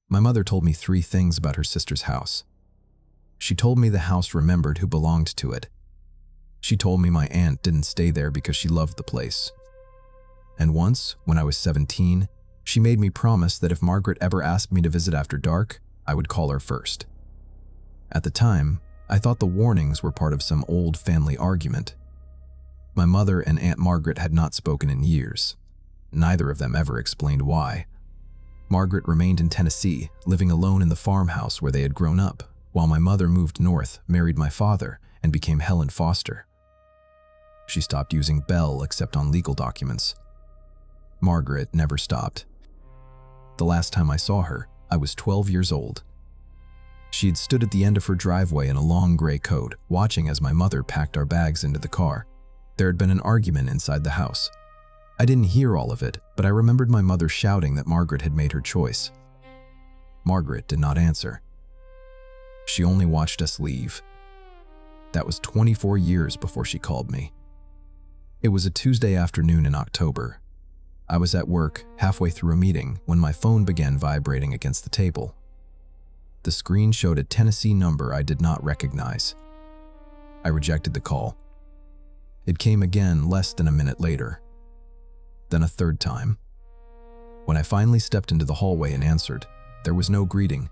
My mother told me 3 things about her sister's house. She told me the house remembered who belonged to it. She told me my aunt didn't stay there because she loved the place. And once, when I was 17, she made me promise that if Margaret ever asked me to visit after dark, I would call her first. At the time, I thought the warnings were part of some old family argument. My mother and Aunt Margaret had not spoken in years. Neither of them ever explained why. Margaret remained in Tennessee, living alone in the farmhouse where they had grown up, while my mother moved north, married my father, and became Helen Foster. She stopped using Belle except on legal documents. Margaret never stopped. The last time I saw her, I was 12 years old. She had stood at the end of her driveway in a long gray coat, watching as my mother packed our bags into the car. There had been an argument inside the house. I didn't hear all of it, but I remembered my mother shouting that Margaret had made her choice. Margaret did not answer. She only watched us leave. That was 24 years before she called me. It was a Tuesday afternoon in October. I was at work, halfway through a meeting, when my phone began vibrating against the table. The screen showed a Tennessee number I did not recognize. I rejected the call. It came again less than a minute later. Then a third time. When I finally stepped into the hallway and answered, there was no greeting.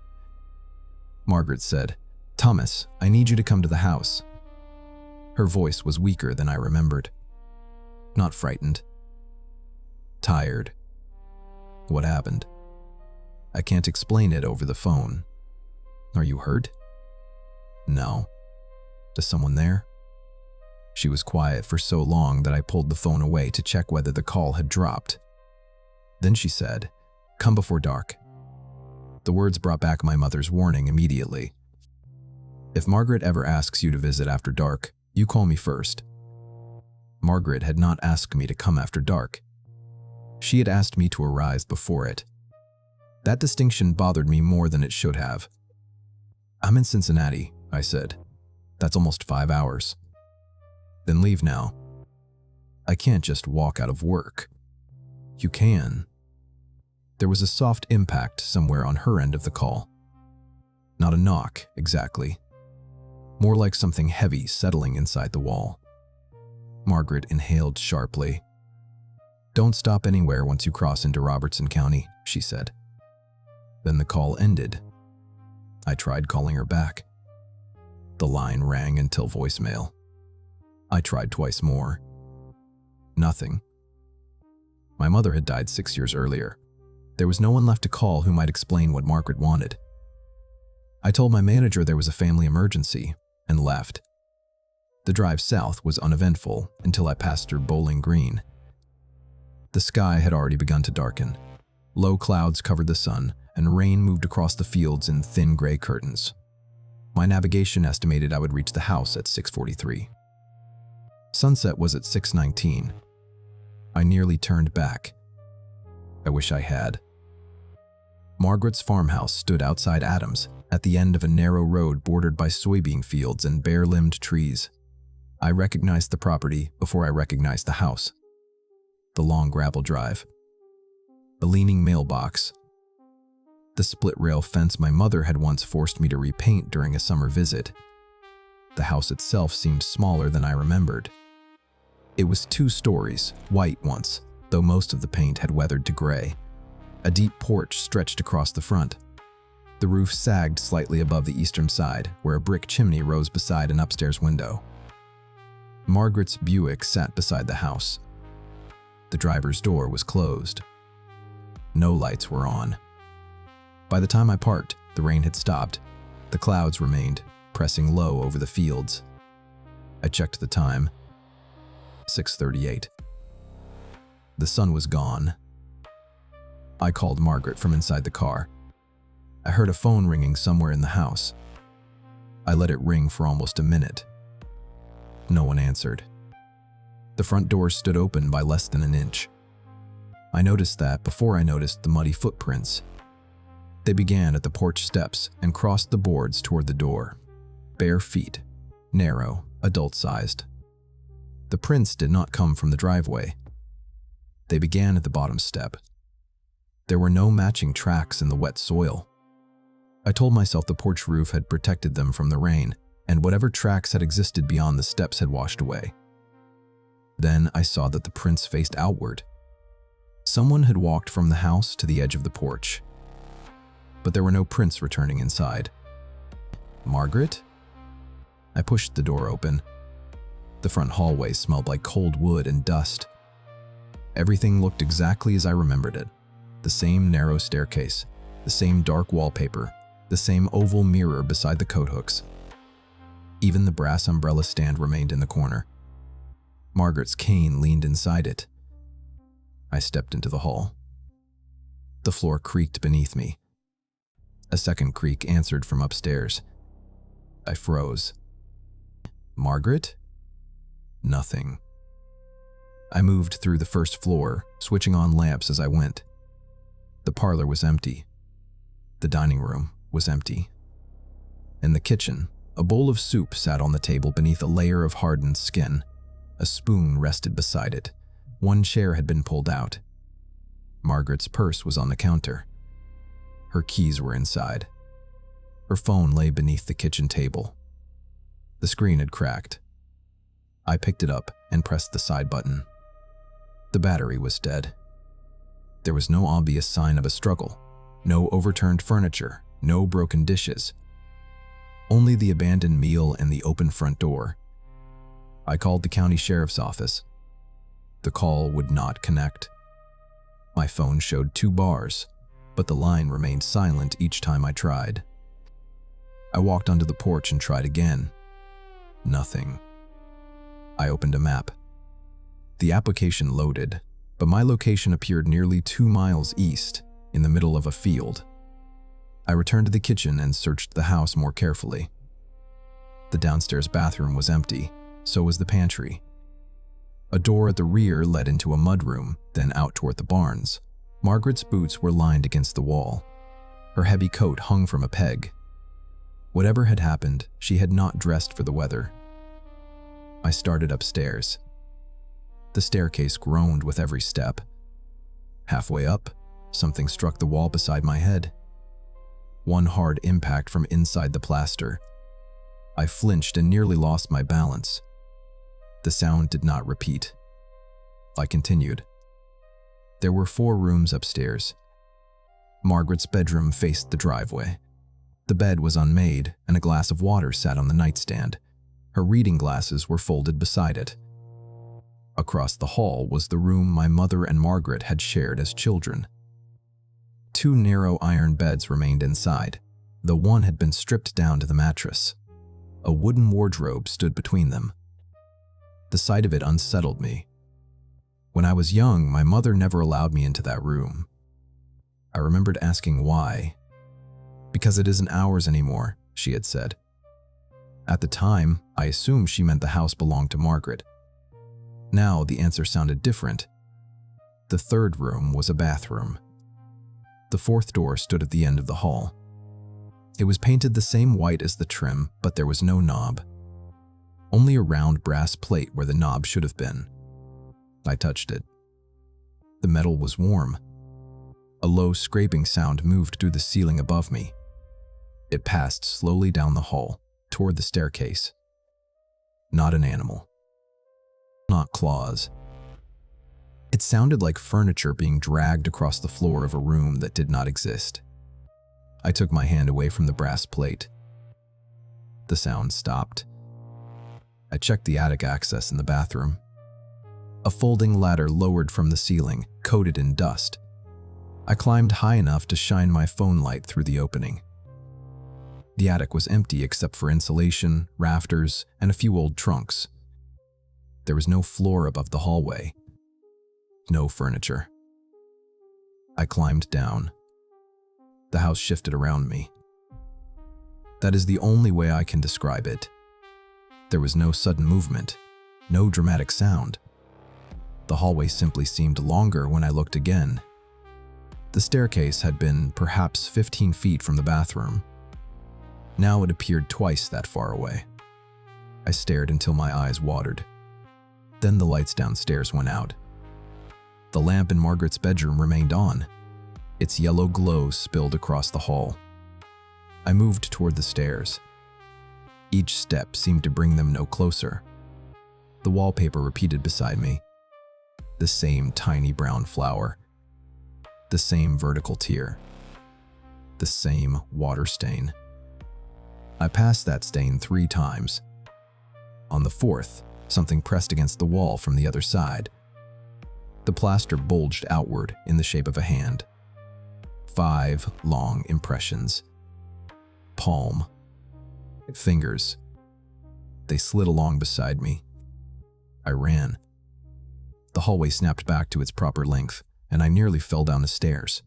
Margaret said, "Thomas, I need you to come to the house." Her voice was weaker than I remembered. Not frightened. Tired. What happened? I can't explain it over the phone. Are you hurt? No. Is someone there? She was quiet for so long that I pulled the phone away to check whether the call had dropped. Then she said, "Come before dark." The words brought back my mother's warning immediately. If Margaret ever asks you to visit after dark, you call me first. Margaret had not asked me to come after dark. She had asked me to arise before it. That distinction bothered me more than it should have. "I'm in Cincinnati," I said. "That's almost 5 hours." "Then leave now." "I can't just walk out of work." "You can." There was a soft impact somewhere on her end of the call. Not a knock, exactly. More like something heavy settling inside the wall. Margaret inhaled sharply. "Don't stop anywhere once you cross into Robertson County," she said. Then the call ended. I tried calling her back. The line rang until voicemail. I tried twice more. Nothing. My mother had died 6 years earlier. There was no one left to call who might explain what Margaret wanted. I told my manager there was a family emergency and left. The drive south was uneventful until I passed through Bowling Green. The sky had already begun to darken. Low clouds covered the sun, and rain moved across the fields in thin gray curtains. My navigation estimated I would reach the house at 6:43. Sunset was at 6:19. I nearly turned back. I wish I had. Margaret's farmhouse stood outside Adams, at the end of a narrow road bordered by soybean fields and bare-limbed trees. I recognized the property before I recognized the house. The long gravel drive. The leaning mailbox. The split-rail fence my mother had once forced me to repaint during a summer visit. The house itself seemed smaller than I remembered. It was 2 stories, white once, though most of the paint had weathered to gray. A deep porch stretched across the front. The roof sagged slightly above the eastern side, where a brick chimney rose beside an upstairs window. Margaret's Buick sat beside the house. The driver's door was closed. No lights were on. By the time I parked, the rain had stopped. The clouds remained, pressing low over the fields. I checked the time. 6:38. The sun was gone. I called Margaret from inside the car. I heard a phone ringing somewhere in the house. I let it ring for almost a minute. No one answered. The front door stood open by less than an inch. I noticed that before I noticed the muddy footprints. They began at the porch steps and crossed the boards toward the door. Bare feet, narrow, adult-sized. The prints did not come from the driveway. They began at the bottom step. There were no matching tracks in the wet soil. I told myself the porch roof had protected them from the rain, and whatever tracks had existed beyond the steps had washed away. Then I saw that the prints faced outward. Someone had walked from the house to the edge of the porch, but there were no prints returning inside. Margaret? I pushed the door open. The front hallway smelled like cold wood and dust. Everything looked exactly as I remembered it. The same narrow staircase, the same dark wallpaper, the same oval mirror beside the coat hooks. Even the brass umbrella stand remained in the corner. Margaret's cane leaned inside it. I stepped into the hall. The floor creaked beneath me. A second creak answered from upstairs. I froze. Margaret? Nothing. I moved through the first floor, switching on lamps as I went. The parlor was empty. The dining room was empty. In the kitchen, a bowl of soup sat on the table beneath a layer of hardened skin. A spoon rested beside it. One chair had been pulled out. Margaret's purse was on the counter. Her keys were inside. Her phone lay beneath the kitchen table. The screen had cracked. I picked it up and pressed the side button. The battery was dead. There was no obvious sign of a struggle. No overturned furniture, no broken dishes. Only the abandoned meal and the open front door. I called the county sheriff's office. The call would not connect. My phone showed 2 bars, but the line remained silent each time I tried. I walked onto the porch and tried again. Nothing. I opened a map. The application loaded, but my location appeared nearly 2 miles east, in the middle of a field. I returned to the kitchen and searched the house more carefully. The downstairs bathroom was empty, so was the pantry. A door at the rear led into a mudroom, then out toward the barns. Margaret's boots were lined against the wall. Her heavy coat hung from a peg. Whatever had happened, she had not dressed for the weather. I started upstairs. The staircase groaned with every step. Halfway up, something struck the wall beside my head. One hard impact from inside the plaster. I flinched and nearly lost my balance. The sound did not repeat. I continued. There were 4 rooms upstairs. Margaret's bedroom faced the driveway. The bed was unmade, and a glass of water sat on the nightstand. Her reading glasses were folded beside it. Across the hall was the room my mother and Margaret had shared as children. 2 narrow iron beds remained inside, though one had been stripped down to the mattress. A wooden wardrobe stood between them. The sight of it unsettled me. When I was young, my mother never allowed me into that room. I remembered asking why. Because it isn't ours anymore, she had said. At the time, I assumed she meant the house belonged to Margaret. Now the answer sounded different. The 3rd room was a bathroom. The 4th door stood at the end of the hall. It was painted the same white as the trim, but there was no knob. Only a round brass plate where the knob should have been. I touched it. The metal was warm. A low scraping sound moved through the ceiling above me. It passed slowly down the hall, toward the staircase. Not an animal. Not claws. It sounded like furniture being dragged across the floor of a room that did not exist. I took my hand away from the brass plate. The sound stopped. I checked the attic access in the bathroom. A folding ladder lowered from the ceiling, coated in dust. I climbed high enough to shine my phone light through the opening. The attic was empty except for insulation, rafters, and a few old trunks. There was no floor above the hallway. No furniture. I climbed down. The house shifted around me. That is the only way I can describe it. There was no sudden movement, no dramatic sound. The hallway simply seemed longer when I looked again. The staircase had been perhaps 15 feet from the bathroom. Now it appeared twice that far away. I stared until my eyes watered. Then the lights downstairs went out. The lamp in Margaret's bedroom remained on. Its yellow glow spilled across the hall. I moved toward the stairs. Each step seemed to bring them no closer. The wallpaper repeated beside me. The same tiny brown flower. The same vertical tear. The same water stain. I passed that stain 3 times. On the 4th, something pressed against the wall from the other side. The plaster bulged outward in the shape of a hand. 5 long impressions. Palm. Fingers. They slid along beside me. I ran. The hallway snapped back to its proper length, and I nearly fell down the stairs.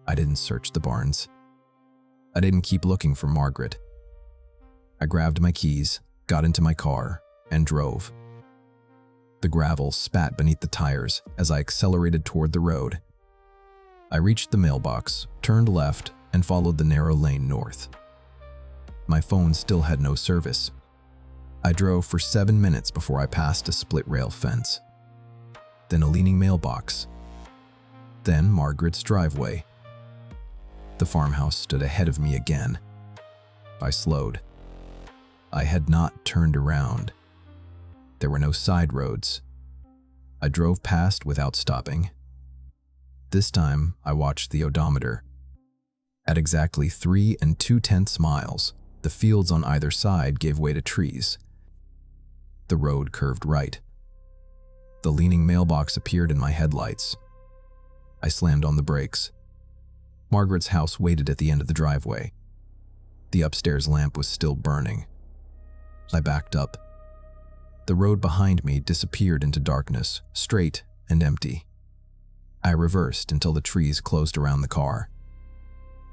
I didn't search the barns. I didn't keep looking for Margaret. I grabbed my keys, got into my car, and drove. The gravel spat beneath the tires as I accelerated toward the road. I reached the mailbox, turned left, and followed the narrow lane north. My phone still had no service. I drove for 7 minutes before I passed a split-rail fence. Then a leaning mailbox. Then Margaret's driveway. The farmhouse stood ahead of me again. I slowed. I had not turned around. There were no side roads. I drove past without stopping. This time, I watched the odometer. At exactly 3 2/10 miles, the fields on either side gave way to trees. The road curved right. The leaning mailbox appeared in my headlights. I slammed on the brakes. Margaret's house waited at the end of the driveway. The upstairs lamp was still burning. I backed up. The road behind me disappeared into darkness, straight and empty. I reversed until the trees closed around the car.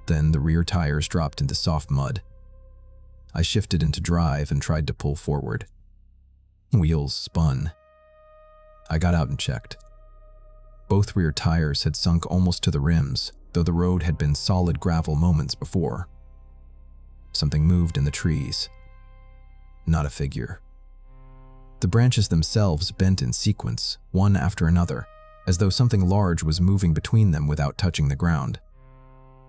Then the rear tires dropped into soft mud. I shifted into drive and tried to pull forward. Wheels spun. I got out and checked. Both rear tires had sunk almost to the rims, though the road had been solid gravel moments before. Something moved in the trees. Not a figure. The branches themselves bent in sequence, one after another, as though something large was moving between them without touching the ground.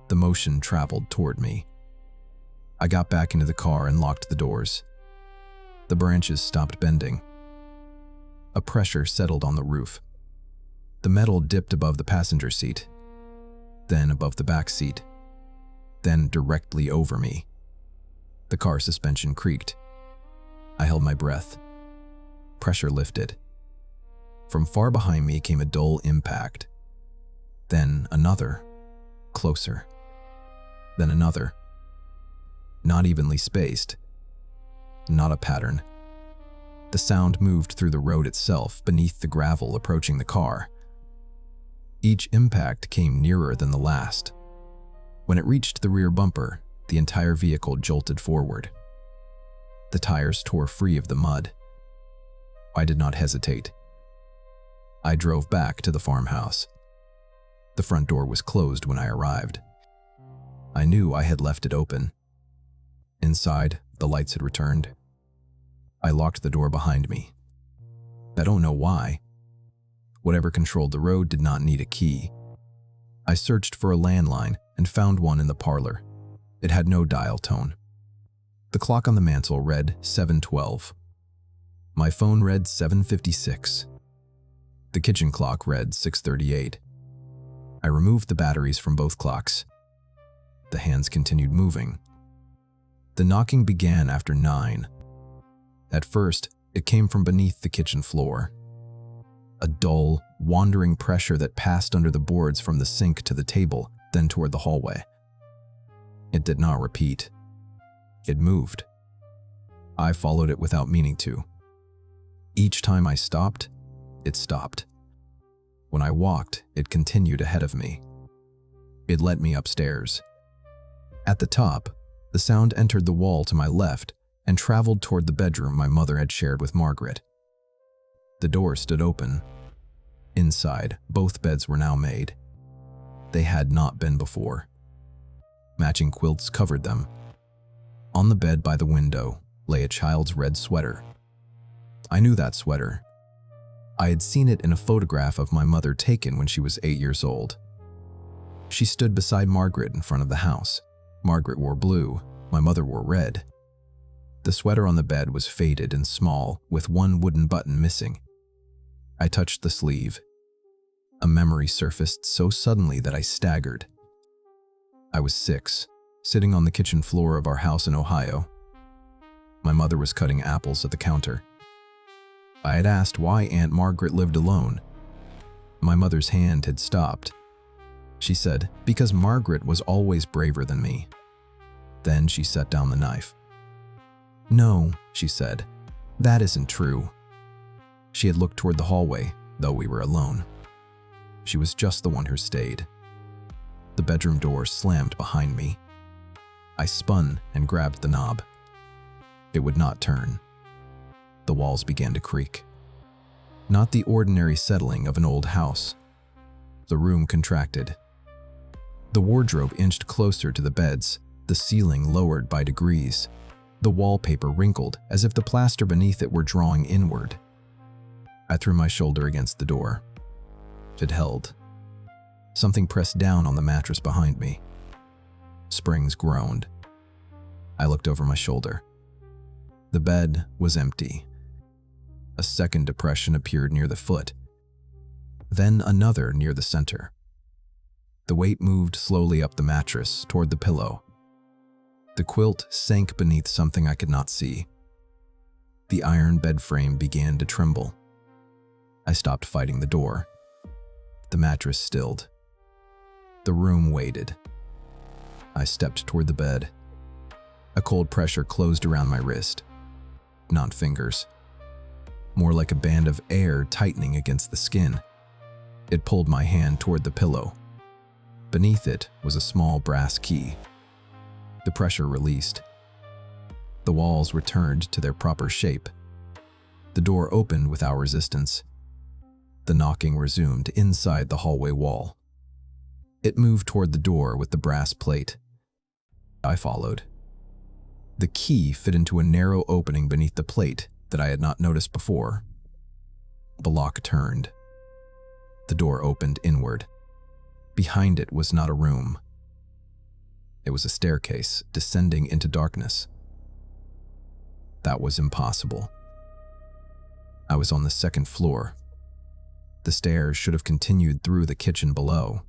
The motion traveled toward me. I got back into the car and locked the doors. The branches stopped bending. A pressure settled on the roof. The metal dipped above the passenger seat, then above the back seat, then directly over me. The car suspension creaked. I held my breath. Pressure lifted. From far behind me came a dull impact. Then another, closer. Then another. Not evenly spaced. Not a pattern. The sound moved through the road itself, beneath the gravel approaching the car. Each impact came nearer than the last. When it reached the rear bumper, the entire vehicle jolted forward. The tires tore free of the mud. I did not hesitate. I drove back to the farmhouse. The front door was closed when I arrived. I knew I had left it open. Inside, the lights had returned. I locked the door behind me. I don't know why. Whatever controlled the road did not need a key. I searched for a landline and found one in the parlor. It had no dial tone. The clock on the mantel read 7:12. My phone read 7:56. The kitchen clock read 6:38. I removed the batteries from both clocks. The hands continued moving. The knocking began after 9. At first, it came from beneath the kitchen floor. A dull, wandering pressure that passed under the boards from the sink to the table, then toward the hallway. It did not repeat. It moved. I followed it without meaning to. Each time I stopped, it stopped. When I walked, it continued ahead of me. It led me upstairs. At the top, the sound entered the wall to my left and traveled toward the bedroom my mother had shared with Margaret. The door stood open. Inside, both beds were now made. They had not been before. Matching quilts covered them. On the bed by the window lay a child's red sweater. I knew that sweater. I had seen it in a photograph of my mother taken when she was 8 years old. She stood beside Margaret in front of the house. Margaret wore blue, my mother wore red. The sweater on the bed was faded and small, with one wooden button missing. I touched the sleeve. A memory surfaced so suddenly that I staggered. I was 6, sitting on the kitchen floor of our house in Ohio. My mother was cutting apples at the counter. I had asked why Aunt Margaret lived alone. My mother's hand had stopped. She said, "Because Margaret was always braver than me." Then she set down the knife. "No," she said, "that isn't true." She had looked toward the hallway, though we were alone. She was just the one who stayed. The bedroom door slammed behind me. I spun and grabbed the knob. It would not turn. The walls began to creak. Not the ordinary settling of an old house. The room contracted. The wardrobe inched closer to the beds, the ceiling lowered by degrees. The wallpaper wrinkled as if the plaster beneath it were drawing inward. I threw my shoulder against the door. It held. Something pressed down on the mattress behind me. Springs groaned. I looked over my shoulder. The bed was empty. A second depression appeared near the foot, then another near the center. The weight moved slowly up the mattress toward the pillow. The quilt sank beneath something I could not see. The iron bed frame began to tremble. I stopped fighting the door. The mattress stilled. The room waited. I stepped toward the bed. A cold pressure closed around my wrist. Not fingers. More like a band of air tightening against the skin. It pulled my hand toward the pillow. Beneath it was a small brass key. The pressure released. The walls returned to their proper shape. The door opened without resistance. The knocking resumed inside the hallway wall. It moved toward the door with the brass plate. I followed. The key fit into a narrow opening beneath the plate that I had not noticed before. The lock turned. The door opened inward. Behind it was not a room. It was a staircase descending into darkness. That was impossible. I was on the second floor. The stairs should have continued through the kitchen below.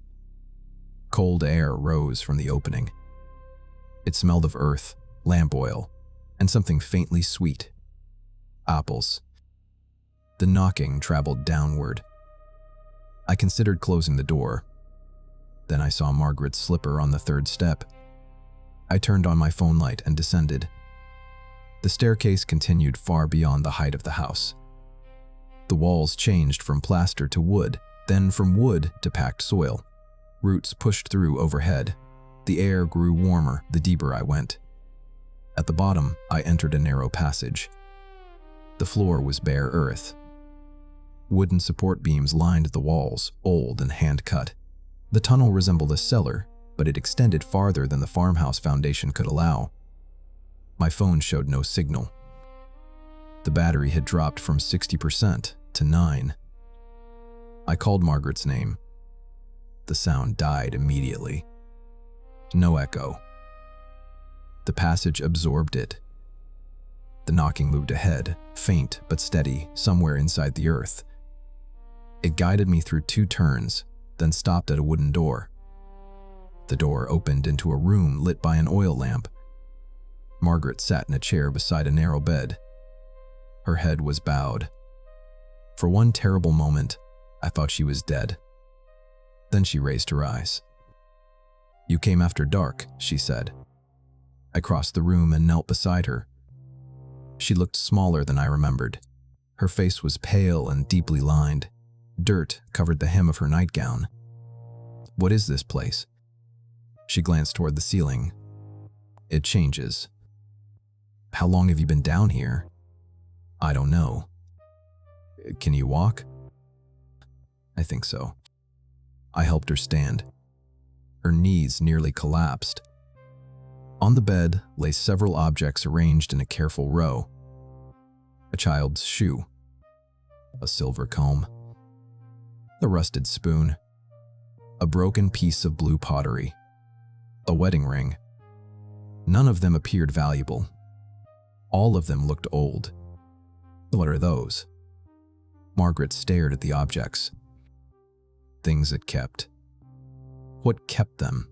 Cold air rose from the opening. It smelled of earth, lamp oil, and something faintly sweet. Apples. The knocking traveled downward. I considered closing the door. Then I saw Margaret's slipper on the third step. I turned on my phone light and descended. The staircase continued far beyond the height of the house. The walls changed from plaster to wood, then from wood to packed soil. Roots pushed through overhead. The air grew warmer the deeper I went. At the bottom, I entered a narrow passage. The floor was bare earth. Wooden support beams lined the walls, old and hand-cut. The tunnel resembled a cellar, but it extended farther than the farmhouse foundation could allow. My phone showed no signal. The battery had dropped from 60% to 9%. I called Margaret's name. The sound died immediately. No echo. The passage absorbed it. The knocking moved ahead, faint but steady, somewhere inside the earth. It guided me through 2 turns, then stopped at a wooden door. The door opened into a room lit by an oil lamp. Margaret sat in a chair beside a narrow bed. Her head was bowed. For one terrible moment, I thought she was dead. Then she raised her eyes. "You came after dark," she said. I crossed the room and knelt beside her. She looked smaller than I remembered. Her face was pale and deeply lined. Dirt covered the hem of her nightgown. "What is this place?" She glanced toward the ceiling. "It changes." "How long have you been down here?" "I don't know." "Can you walk?" "I think so." I helped her stand. Her knees nearly collapsed. On the bed lay several objects arranged in a careful row. A child's shoe, a silver comb, a rusted spoon, a broken piece of blue pottery, a wedding ring, None of them appeared valuable. All of them looked old. What are those? Margaret stared at the objects. Things it kept. What kept them?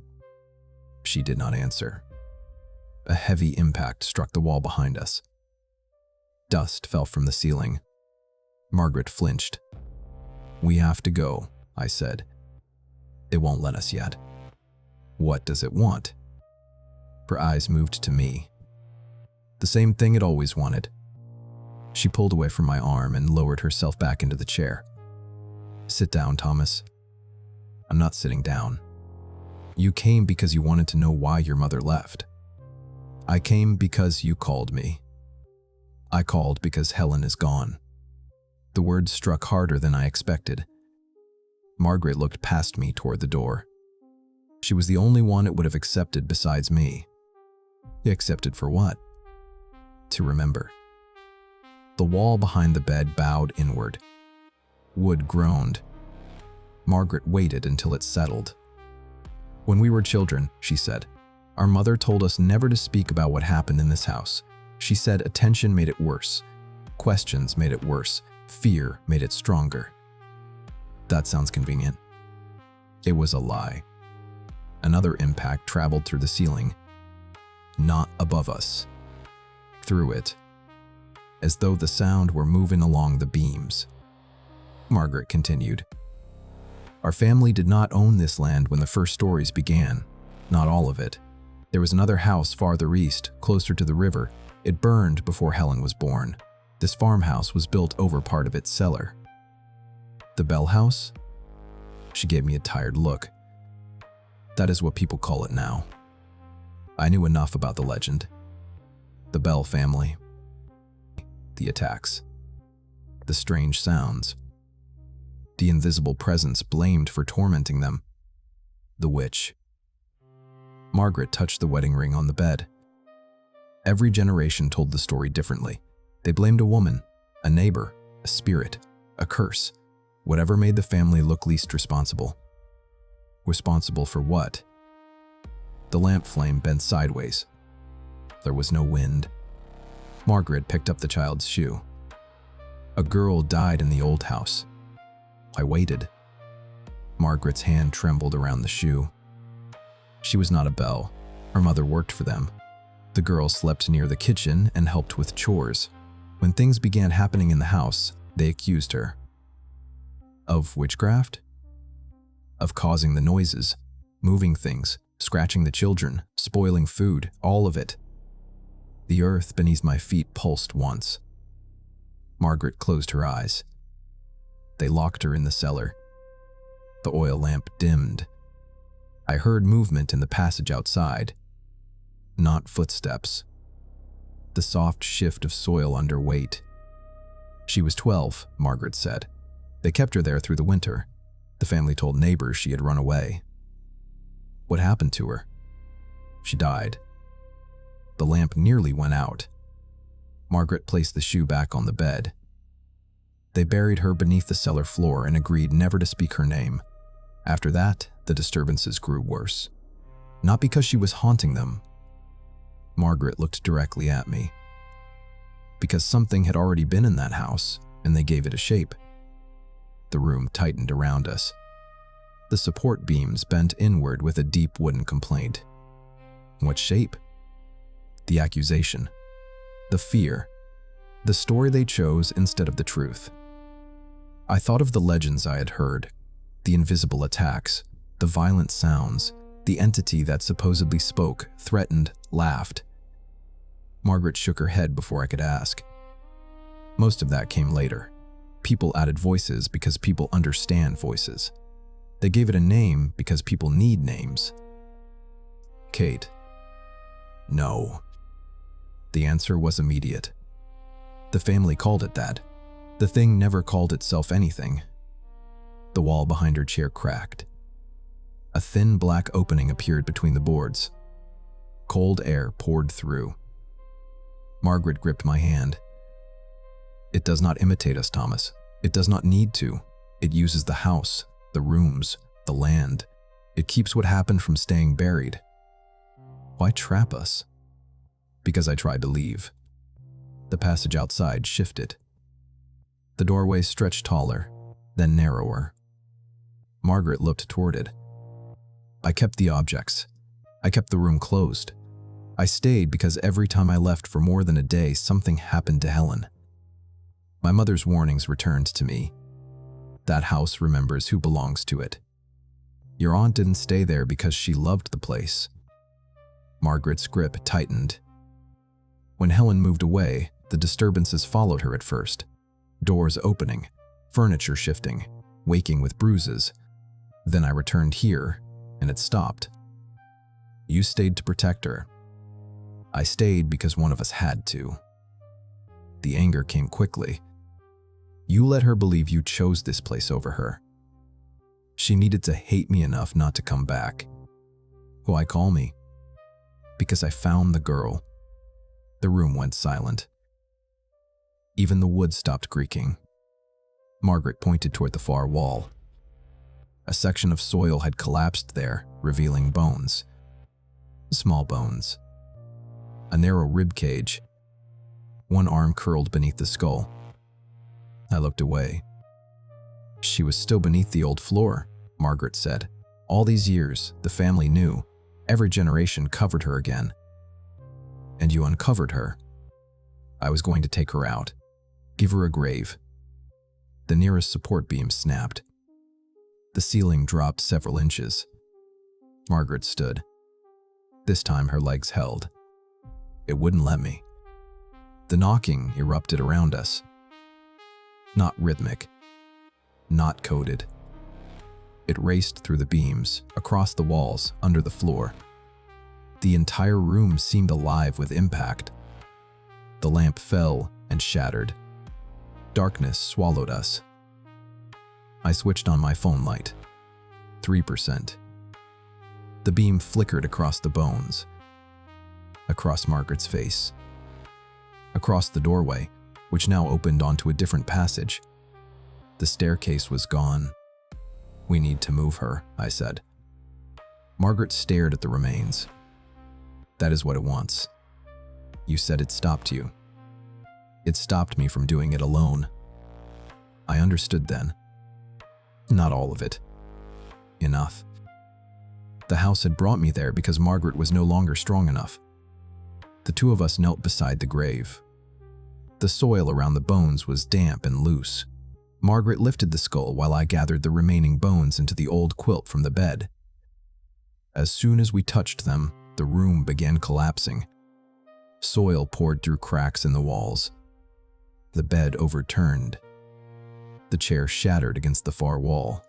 She did not answer. A heavy impact struck the wall behind us. Dust fell from the ceiling. Margaret flinched. "We have to go," I said. "It won't let us yet." "What does it want?" Her eyes moved to me. "The same thing it always wanted." She pulled away from my arm and lowered herself back into the chair. "Sit down, Thomas." "I'm not sitting down. You came because you wanted to know why your mother left." "I came because you called me." "I called because Helen is gone." The words struck harder than I expected. Margaret looked past me toward the door. She was the only one it would have accepted besides me. Accepted for what? To remember. The wall behind the bed bowed inward. Wood groaned. Margaret waited until it settled. "When we were children," she said, "our mother told us never to speak about what happened in this house. She said attention made it worse. Questions made it worse. Fear made it stronger." That sounds convenient. It was a lie. Another impact traveled through the ceiling. Not above us. Through it. As though the sound were moving along the beams. Margaret continued. "Our family did not own this land when the first stories began. Not all of it. There was another house farther east, closer to the river. It burned before Helen was born. This farmhouse was built over part of its cellar." "The Bell House?" She gave me a tired look. "That is what people call it now." I knew enough about the legend. The Bell family. The attacks. The strange sounds. The invisible presence blamed for tormenting them. The witch. Margaret touched the wedding ring on the bed. Every generation told the story differently. They blamed a woman, a neighbor, a spirit, a curse, whatever made the family look least responsible. Responsible for what? The lamp flame bent sideways. There was no wind. Margaret picked up the child's shoe. "A girl died in the old house." I waited. Margaret's hand trembled around the shoe. She was not a Bell. Her mother worked for them. The girl slept near the kitchen and helped with chores. When things began happening in the house, they accused her. Of witchcraft? Of causing the noises, moving things, scratching the children, spoiling food, all of it. The earth beneath my feet pulsed once. Margaret closed her eyes. They locked her in the cellar. The oil lamp dimmed. I heard movement in the passage outside. Not footsteps. The soft shift of soil under weight. She was 12, Margaret said. They kept her there through the winter. The family told neighbors she had run away. What happened to her? She died. The lamp nearly went out. Margaret placed the shoe back on the bed. They buried her beneath the cellar floor and agreed never to speak her name. After that, the disturbances grew worse. Not because she was haunting them. Margaret looked directly at me. Because something had already been in that house, and they gave it a shape. The room tightened around us. The support beams bent inward with a deep wooden complaint. What shape? The accusation. The fear. The story they chose instead of the truth. I thought of the legends I had heard, the invisible attacks, the violent sounds, the entity that supposedly spoke, threatened, laughed. Margaret shook her head before I could ask. Most of that came later. People added voices because people understand voices. They gave it a name because people need names. Kate. No. The answer was immediate. The family called it that. The thing never called itself anything. The wall behind her chair cracked. A thin black opening appeared between the boards. Cold air poured through. Margaret gripped my hand. It does not imitate us, Thomas. It does not need to. It uses the house, the rooms, the land. It keeps what happened from staying buried. Why trap us? because I tried to leave. The passage outside shifted. The doorway stretched taller, then narrower. Margaret looked toward it. I kept the objects. I kept the room closed. I stayed because every time I left for more than a day, something happened to Helen. My mother's warnings returned to me. That house remembers who belongs to it. Your aunt didn't stay there because she loved the place. Margaret's grip tightened. When Helen moved away, the disturbances followed her at first. Doors opening, furniture shifting, waking with bruises. Then I returned here, and it stopped. You stayed to protect her. I stayed because one of us had to. The anger came quickly. You let her believe you chose this place over her. She needed to hate me enough not to come back. Why call me? Because I found the girl. The room went silent. Even the wood stopped creaking. Margaret pointed toward the far wall. A section of soil had collapsed there, revealing bones. Small bones. A narrow rib cage. One arm curled beneath the skull. I looked away. She was still beneath the old floor, Margaret said. All these years, the family knew. Every generation covered her again. And you uncovered her. I was going to take her out. Give her a grave. The nearest support beam snapped. The ceiling dropped several inches. Margaret stood. This time her legs held. It wouldn't let me. The knocking erupted around us. Not rhythmic. Not coded. It raced through the beams, across the walls, under the floor. The entire room seemed alive with impact. The lamp fell and shattered. Darkness swallowed us. I switched on my phone light. 3%. The beam flickered across the bones. Across Margaret's face. Across the doorway, which now opened onto a different passage. The staircase was gone. We need to move her, I said. Margaret stared at the remains. That is what it wants. You said it stopped you. It stopped me from doing it alone. I understood then. Not all of it. Enough. The house had brought me there because Margaret was no longer strong enough. The two of us knelt beside the grave. The soil around the bones was damp and loose. Margaret lifted the skull while I gathered the remaining bones into the old quilt from the bed. As soon as we touched them, the room began collapsing. Soil poured through cracks in the walls. The bed overturned. The chair shattered against the far wall.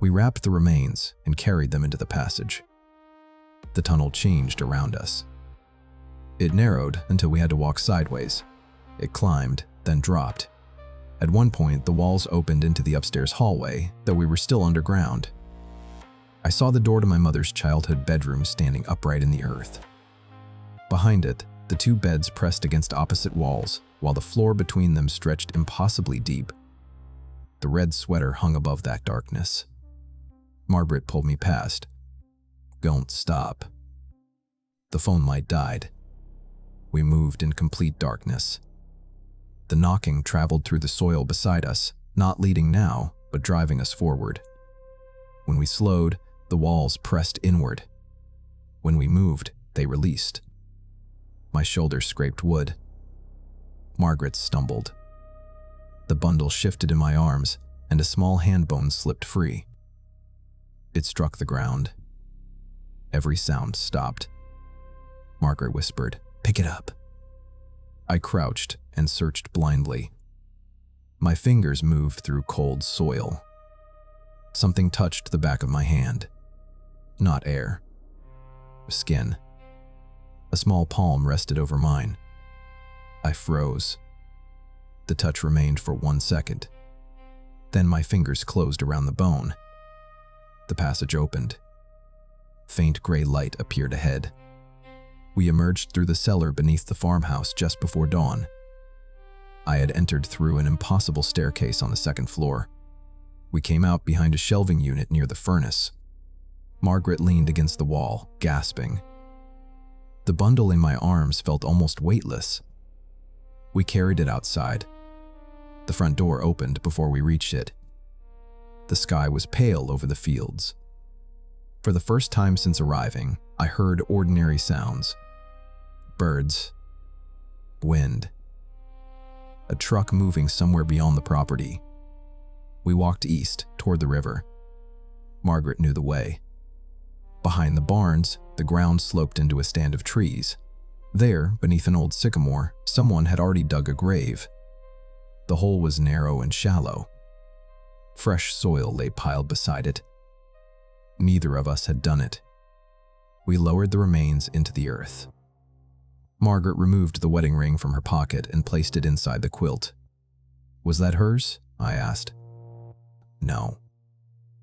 We wrapped the remains and carried them into the passage. The tunnel changed around us. It narrowed until we had to walk sideways. It climbed, then dropped. At one point, the walls opened into the upstairs hallway, though we were still underground. I saw the door to my mother's childhood bedroom standing upright in the earth. Behind it, the two beds pressed against opposite walls, while the floor between them stretched impossibly deep. The red sweater hung above that darkness. Margaret pulled me past. Don't stop. The phone light died. We moved in complete darkness. The knocking traveled through the soil beside us, not leading now, but driving us forward. When we slowed, the walls pressed inward. When we moved, they released. My shoulders scraped wood. Margaret stumbled. The bundle shifted in my arms, and a small hand bone slipped free. It struck the ground. Every sound stopped. Margaret whispered, "Pick it up." I crouched and searched blindly. My fingers moved through cold soil. Something touched the back of my hand. Not air. Skin. A small palm rested over mine. I froze. The touch remained for 1 second. Then my fingers closed around the bone. The passage opened. Faint gray light appeared ahead. We emerged through the cellar beneath the farmhouse just before dawn. I had entered through an impossible staircase on the second floor. We came out behind a shelving unit near the furnace. Margaret leaned against the wall, gasping. The bundle in my arms felt almost weightless. We carried it outside. The front door opened before we reached it. The sky was pale over the fields. For the first time since arriving, I heard ordinary sounds. Birds. Wind. A truck moving somewhere beyond the property. We walked east, toward the river. Margaret knew the way. Behind the barns, the ground sloped into a stand of trees. There, beneath an old sycamore, someone had already dug a grave. The hole was narrow and shallow. Fresh soil lay piled beside it. Neither of us had done it. We lowered the remains into the earth. Margaret removed the wedding ring from her pocket and placed it inside the quilt. "Was that hers?" I asked. "No."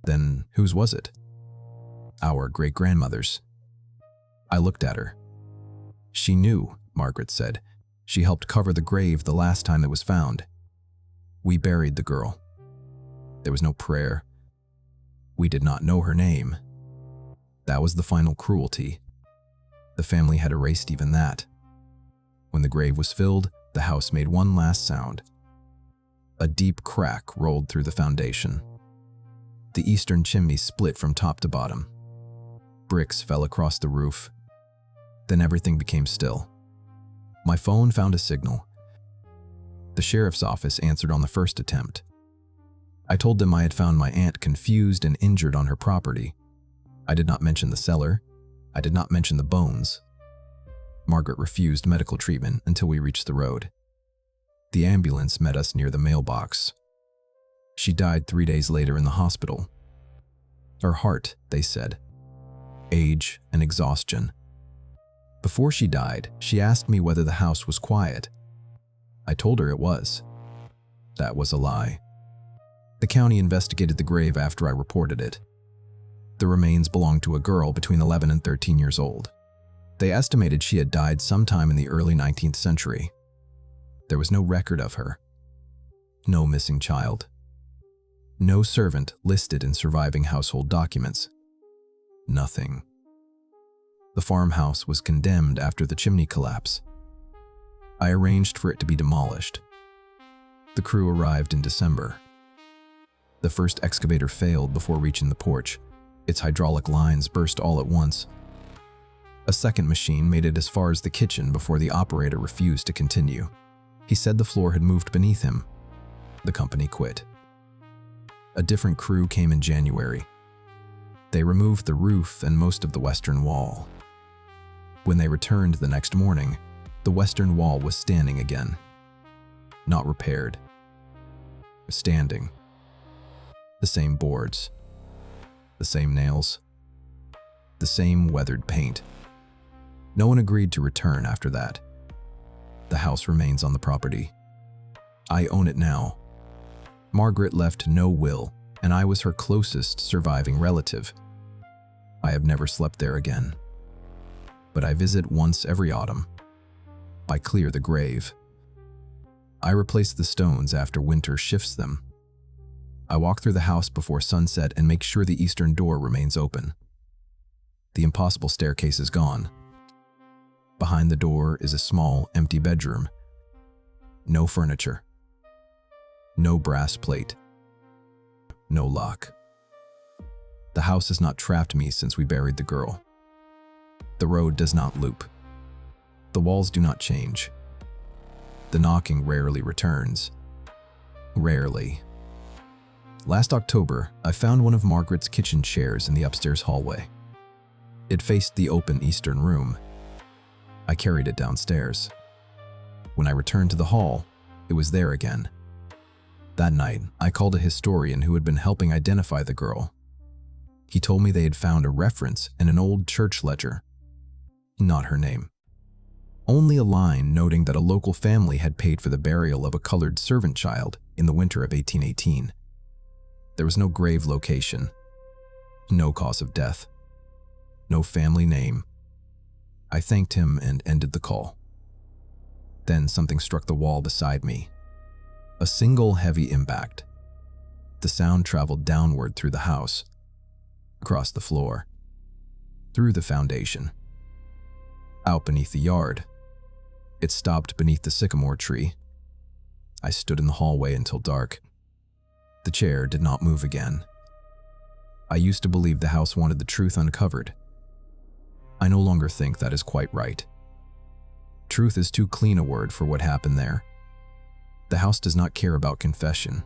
"Then whose was it?" "Our great-grandmother's." I looked at her. "She knew," Margaret said. "She helped cover the grave the last time it was found. We buried the girl. There was no prayer. We did not know her name. That was the final cruelty. The family had erased even that. When the grave was filled, the house made one last sound. A deep crack rolled through the foundation. The eastern chimney split from top to bottom. Bricks fell across the roof. Then everything became still. My phone found a signal. The sheriff's office answered on the first attempt. I told them I had found my aunt confused and injured on her property. I did not mention the cellar. I did not mention the bones. Margaret refused medical treatment until we reached the road. The ambulance met us near the mailbox. She died 3 days later in the hospital. Her heart, they said. Age and exhaustion. Before she died, she asked me whether the house was quiet. I told her it was. That was a lie. The county investigated the grave after I reported it. The remains belonged to a girl between 11 and 13 years old. They estimated she had died sometime in the early 19th century. There was no record of her. No missing child. No servant listed in surviving household documents. Nothing. The farmhouse was condemned after the chimney collapse. I arranged for it to be demolished. The crew arrived in December. The first excavator failed before reaching the porch. Its hydraulic lines burst all at once. A second machine made it as far as the kitchen before the operator refused to continue. He said the floor had moved beneath him. The company quit. A different crew came in January. They removed the roof and most of the western wall. When they returned the next morning, the western wall was standing again. Not repaired. Standing. The same boards. The same nails. The same weathered paint. No one agreed to return after that. The house remains on the property. I own it now. Margaret left no will, and I was her closest surviving relative. I have never slept there again. But I visit once every autumn. I clear the grave. I replace the stones after winter shifts them. I walk through the house before sunset and make sure the eastern door remains open. The impossible staircase is gone. Behind the door is a small, empty bedroom. No furniture. No brass plate. No lock. The house has not trapped me since we buried the girl. The road does not loop. The walls do not change. The knocking rarely returns. Rarely. Last October, I found one of Margaret's kitchen chairs in the upstairs hallway. It faced the open eastern room. I carried it downstairs. When I returned to the hall, it was there again. That night, I called a historian who had been helping identify the girl. He told me they had found a reference in an old church ledger. Not her name. Only a line noting that a local family had paid for the burial of a colored servant child in the winter of 1818. There was no grave location, no cause of death, no family name. I thanked him and ended the call. Then something struck the wall beside me. A single heavy impact. The sound traveled downward through the house, across the floor, through the foundation. out beneath the yard. It stopped beneath the sycamore tree. I stood in the hallway until dark. The chair did not move again. I used to believe the house wanted the truth uncovered. I no longer think that is quite right. Truth is too clean a word for what happened there. The house does not care about confession.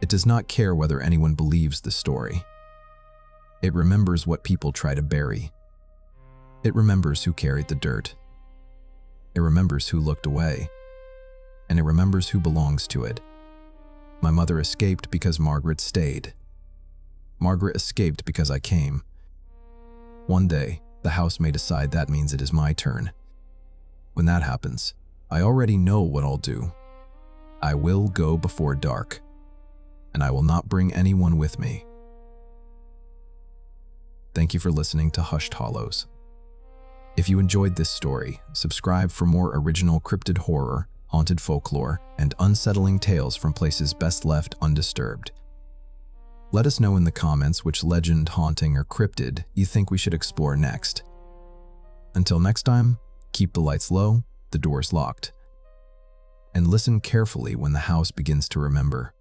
It does not care whether anyone believes the story. It remembers what people try to bury. It remembers who carried the dirt. It remembers who looked away. And it remembers who belongs to it. My mother escaped because Margaret stayed. Margaret escaped because I came. One day, the house may decide that means it is my turn. When that happens, I already know what I'll do. I will go before dark, and I will not bring anyone with me. Thank you for listening to Hushed Hollows. If you enjoyed this story, subscribe for more original cryptid horror, haunted folklore, and unsettling tales from places best left undisturbed. Let us know in the comments which legend, haunting, or cryptid you think we should explore next. Until next time, keep the lights low, the doors locked, and listen carefully when the house begins to remember.